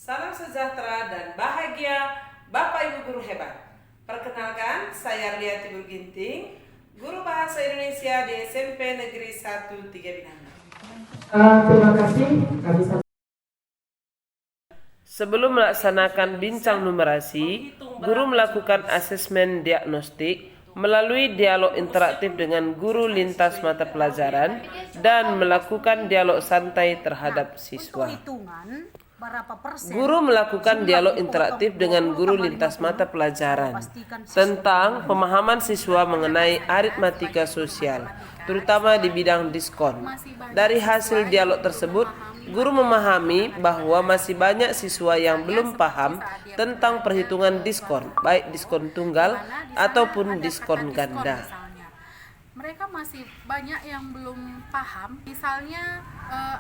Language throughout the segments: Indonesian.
Salam sejahtera dan bahagia Bapak Ibu guru hebat. Perkenalkan, saya Arliati Burginting, guru bahasa Indonesia di SMP Negeri 1 3 Binanga. Terima kasih. Sebelum melaksanakan bincang numerasi, guru melakukan asesmen diagnostik melalui dialog interaktif dengan guru lintas mata pelajaran dan melakukan dialog santai terhadap siswa. Guru melakukan dialog interaktif dengan guru lintas mata pelajaran tentang pemahaman siswa mengenai aritmatika sosial, terutama di bidang diskon. Dari hasil dialog tersebut, guru memahami bahwa masih banyak siswa yang belum paham tentang perhitungan diskon, baik diskon tunggal ataupun diskon ganda. Mereka masih banyak yang belum paham. Misalnya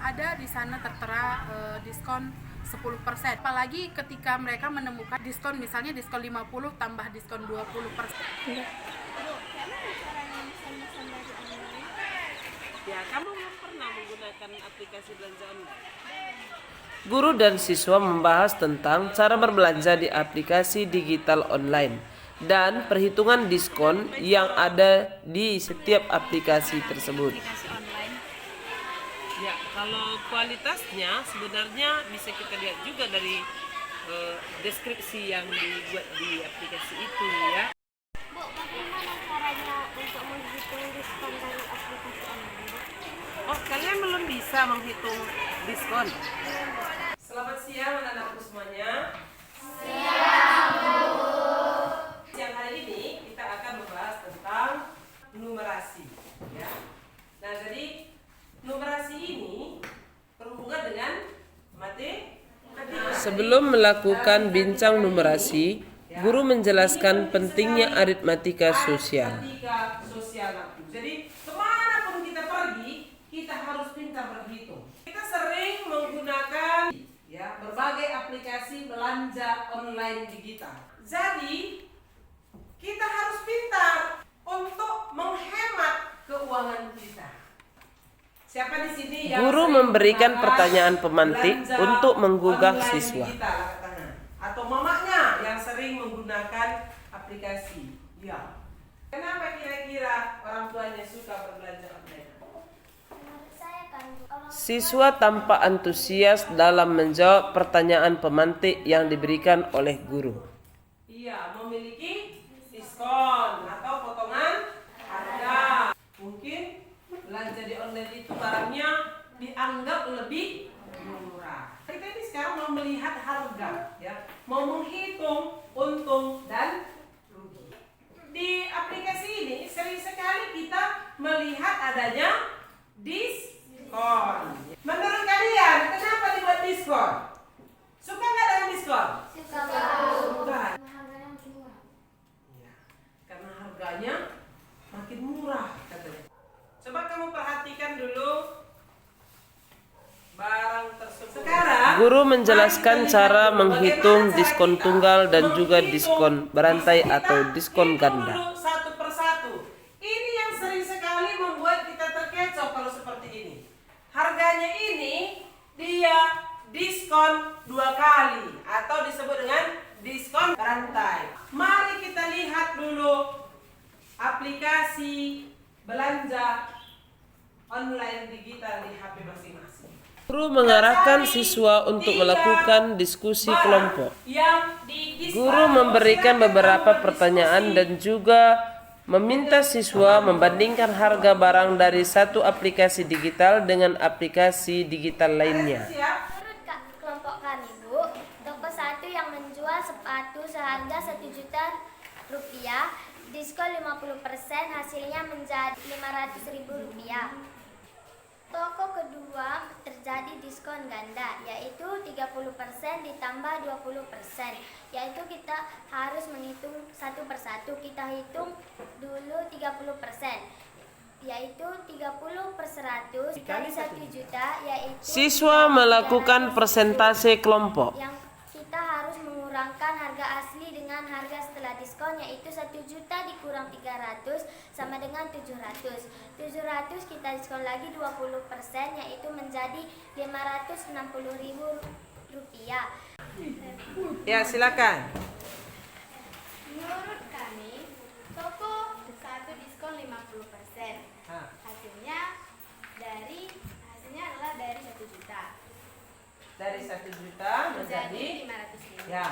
ada di sana tertera diskon 10%. Apalagi ketika mereka menemukan diskon, misalnya diskon 50 tambah diskon 20%. Ya, kamu belum pernah menggunakan aplikasi belanja online? Guru dan siswa membahas tentang cara berbelanja di aplikasi digital online dan perhitungan diskon yang ada di setiap aplikasi tersebut. Ya, kalau kualitasnya sebenarnya bisa kita lihat juga dari deskripsi yang dibuat di aplikasi itu ya. Bu, bagaimana caranya untuk menghitung diskon dari aplikasi online, Bu? Oh, kalian belum bisa menghitung diskon? Selamat siang anak-anakku semuanya. Siang hari ini kita akan membahas tentang numerasi ya. Nah, jadi numerasi ini berhubungan dengan matematika. Sebelum melakukan bincang numerasi, guru menjelaskan pentingnya aritmatika sosial. Aritmatika sosial. Jadi kemanapun kita pergi, kita harus pintar berhitung. Kita sering menggunakan ya berbagai aplikasi belanja online digital. Jadi kita harus pintar untuk menghemat keuangan kita. Siapa di sini yang Guru memberikan pertanyaan pemantik untuk menggugah siswa. Digital, atau mamanya yang sering menggunakan aplikasi. Ya. Kenapa kira-kira orang tuanya suka berbelanja online? Menurut saya kan, Siswa tampak antusias dalam menjawab pertanyaan pemantik yang diberikan oleh guru. Iya, memiliki diskon atau potongan harga. Mungkin belanja di online itu barangnya dianggap lebih murah. Kita ini sekarang mau melihat harga, ya, mau menghitung untung dan rugi. Di aplikasi ini sering sekali kita melihat adanya diskon. Menurut kalian, kenapa dibuat diskon? Suka nggak dengan diskon? suka Suka. harganya makin murah. Ya, karena harganya makin murah katanya. Coba kamu perhatikan dulu barang tersebut. Sekarang Guru menjelaskan mari kita cara lihat dulu menghitung bagaimana diskon cara tunggal dan kita juga menghitung diskon berantai diskon. atau Kita diskon hitung ganda. dulu satu persatu. Ini yang sering sekali membuat kita terkecoh kalau seperti ini. Harganya ini dia diskon 2 kali atau disebut dengan diskon berantai. Mari kita lihat dulu aplikasi belanja online digital di HP masing-masing. Guru mengarahkan siswa untuk melakukan diskusi kelompok. Guru memberikan beberapa pertanyaan dan juga meminta siswa membandingkan harga barang dari satu aplikasi digital dengan aplikasi digital lainnya. Menurut kelompok kami, Bu, toko satu yang menjual sepatu seharga 1 juta rupiah, diskon 50%, hasilnya menjadi 500.000 rupiah. Toko kedua terjadi diskon ganda, yaitu 30% ditambah 20%, yaitu kita harus menghitung satu persatu. Kita hitung dulu 30%, yaitu 30 per 100 kali 1 juta, yaitu Siswa melakukan persentase kelompok. yang kita harus mengurangkan harga asli dengan harga setelah diskon, yaitu 1 juta dikurang 300 sama dengan 700. 700 kita diskon lagi 20%, yaitu menjadi 560.000 rupiah. Ya, silakan. Menurut kami, toko satu diskon 50%. Hasilnya adalah dari 1 juta Dari 1 juta menjadi 500.000. ya.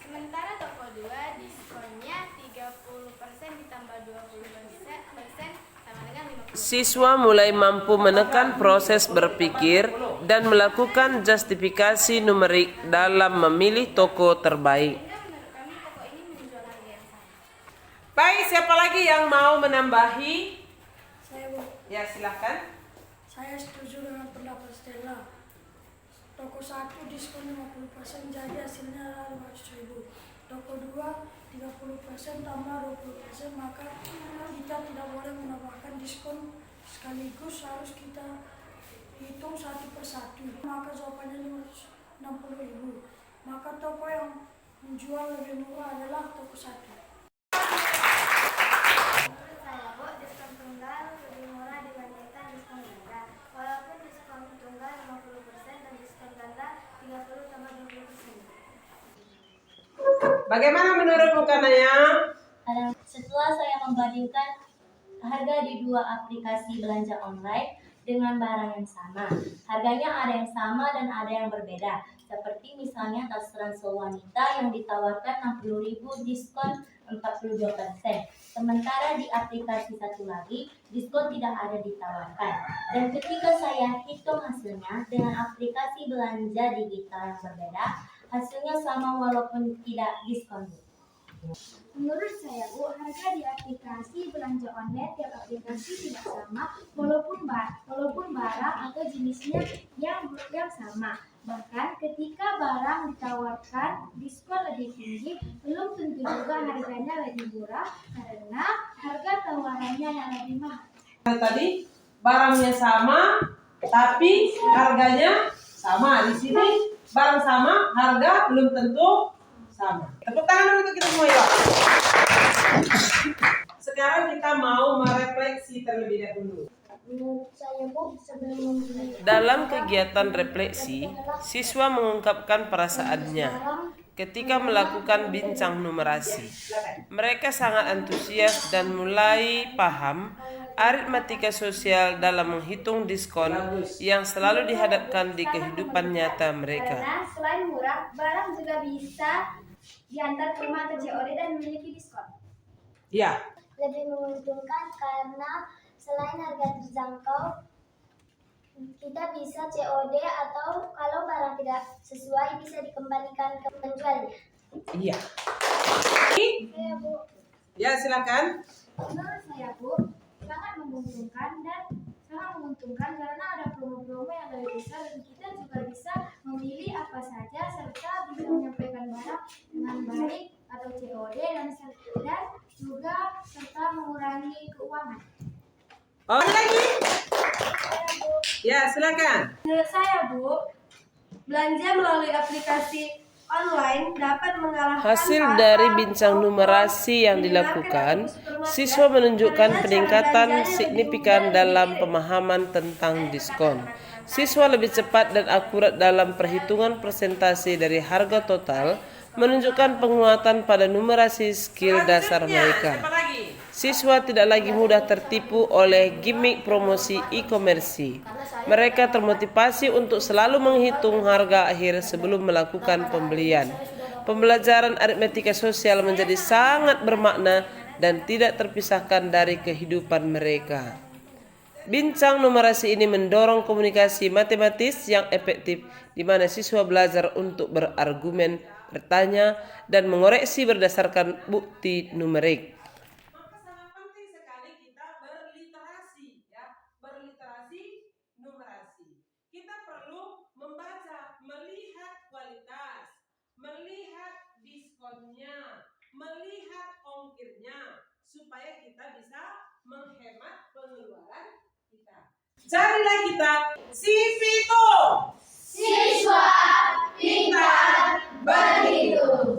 Sementara toko 2 diskonnya 30% ditambah 20% sama dengan 50%. Siswa mulai mampu menekan proses berpikir dan melakukan justifikasi numerik dalam memilih toko terbaik. Sehingga menurut kami toko ini menjual harga yang sama. Baik, siapa lagi yang mau menambahi? Saya Bu, Ya, silakan. saya setuju dengan pendapat Stella. Toko 1 diskon 50% jadi hasilnya 500.000. Toko 2 30% tambah 20%, maka kita tidak boleh menambahkan diskon sekaligus, harus kita hitung satu persatu. Maka jawabannya 560.000. Maka toko yang menjual lebih murah adalah toko 1. Saya Bu, diskon tunggal lebih murah dibandingkan diskon ganda. Walaupun diskon tunggal 50% dan diskon ganda 30 tambah 20%. Bagaimana menurut Mukanaya? Setelah saya membandingkan harga di dua aplikasi belanja online dengan barang yang sama, harganya ada yang sama dan ada yang berbeda. Seperti misalnya tas ransel wanita yang ditawarkan 60.000 diskon 42%. Sementara di aplikasi satu lagi diskon tidak ada ditawarkan. Dan ketika saya hitung hasilnya dengan aplikasi belanja digital yang berbeda, hasilnya sama walaupun tidak diskon. Menurut saya Bu, harga di aplikasi belanja online tiap aplikasi tidak sama walaupun barang atau jenisnya yang sama. Bahkan ketika barang ditawarkan diskon lebih tinggi, belum tentu juga harganya lebih murah karena harga tawarannya yang lebih mahal. Tadi barangnya sama, tapi harganya sama. Di sini barang sama, harga belum tentu sama. Tepuk tangan dulu untuk kita semua ya. Sekarang kita mau merefleksi terlebih dahulu. Menurut saya Bu, sebelum membeli Dalam kegiatan refleksi, siswa mengungkapkan perasaannya ketika melakukan bincang numerasi. Mereka sangat antusias dan mulai paham aritmatika sosial dalam menghitung diskon yang selalu dihadapkan di kehidupan nyata mereka. karena selain murah, barang juga bisa diantar ke rumah atau COD dan memiliki diskon. Ya, Lebih menguntungkan karena selain harga terjangkau, kita bisa COD atau kalau barang tidak sesuai bisa dikembalikan ke penjualnya. iya. Saya Bu, Ya, silakan. menurut saya Bu, sangat menguntungkan karena ada promo-promo yang lebih besar dan kita juga bisa memilih apa saja serta bisa menyampaikan barang dengan baik atau COD dan juga serta mengurangi keuangan. Oh, lagi? Ya, silakan. Menurut saya Bu, belanja melalui aplikasi online dapat mengalahkan Hasil dari bincang numerasi yang dilakukan, siswa menunjukkan peningkatan signifikan dalam pemahaman tentang diskon. Siswa lebih cepat dan akurat dalam perhitungan persentase dari harga total, menunjukkan penguatan pada numerasi skill dasar mereka. Siapa lagi? Siswa tidak lagi mudah tertipu oleh gimmick promosi e-commerce. Mereka termotivasi untuk selalu menghitung harga akhir sebelum melakukan pembelian. Pembelajaran aritmatika sosial menjadi sangat bermakna dan tidak terpisahkan dari kehidupan mereka. Bincang numerasi ini mendorong komunikasi matematis yang efektif di mana siswa belajar untuk berargumen, bertanya, dan mengoreksi berdasarkan bukti numerik. Maka sangat penting sekali kita berliterasi, ya, berliterasi numerasi. Kita perlu membaca, melihat kualitas, melihat diskonnya, melihat ongkirnya, supaya kita bisa menghemat pengeluaran kita. Carilah kita si Vito, siswa pintar berhidup.